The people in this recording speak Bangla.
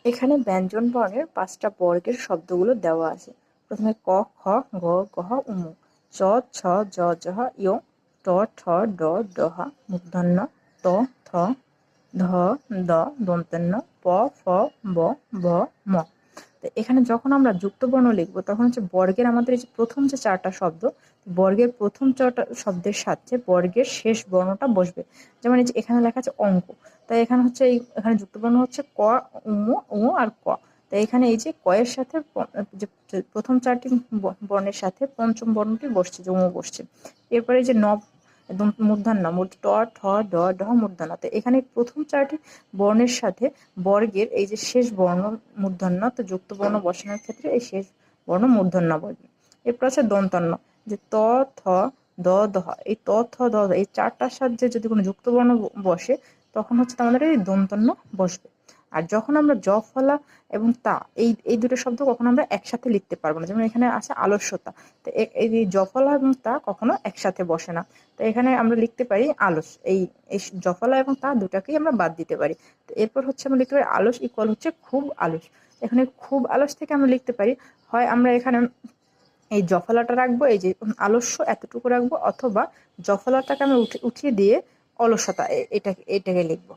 এখানে ব্যঞ্জন বর্ণের ৫টা বর্গের শব্দগুলো দেওয়া আছে। প্রথমে ক, খ, গ, ঘ, ঙ, চ, ছ, জ, ঝ, ঞ, ট, ঠ, ড, ঢ, মূর্ধন্য ত, থ, ধ, দ, দন্তেন্য প, ফ, ব, ভ, ম। তো এখানে যখন আমরা যুক্ত বর্ণ লিখবো তখন হচ্ছে বর্গের আমাদের এই যে প্রথম যে ৪টা শব্দ, বর্গের প্রথম ৪টা শব্দের সাথে বর্গের শেষ বর্ণটা বসবে। যেমন এই যে এখানে লেখা আছে অঙ্ক, তাই এখানে হচ্ছে এখানে যুক্ত বর্ণ হচ্ছে ক, উ আর ক। তাই এখানে এই যে ক এর সাথে যে প্রথম ৪টি বর্ণের সাথে পঞ্চম বর্ণটি বসছে, যে বসছে। এরপরে যে নব একদম মূর্ধন্য ট, ঠ, ড, ঢ, মূর্ধন্য। তো এখানে প্রথম ৪টি বর্ণের সাথে বর্গের এই যে শেষ বর্ণ মূর্ধন্য, তো যুক্ত বর্ণ বসানোর ক্ষেত্রে এই শেষ বর্ণ মূর্ধন্য বসবে। এরপর আছে দন্তন্য, যে ত, থ, দ, দ। এই ত, থ, দ, এই ৪টার সাথে যদি কোনো যুক্ত বর্ণ বসে তখন হচ্ছে আমাদের এই দন্তন্য বসবে। আর যখন আমরা জ, ফলা এবং তা এই দুটো শব্দ কখনো আমরা একসাথে লিখতে পারবো না। যেমন এখানে আছে আলস্যতা, তো এই জফলা এবং তা কখনো একসাথে বসে না। তো এখানে আমরা লিখতে পারি আলস। এই জফলা এবং তা দুটাকেই আমরা বাদ দিতে পারি। তো এরপর হচ্ছে আমরা লিখতে পারি আলস ইকুয়াল হচ্ছে খুব আলস। এখানে খুব আলস থেকে আমরা লিখতে পারি, হয় আমরা এখানে এই জফলাটা রাখবো, এই যে আলস্য এতটুকু রাখবো, অথবা জফলাটাকে আমরা উঠিয়ে দিয়ে অলসতা এটাকে লিখবো।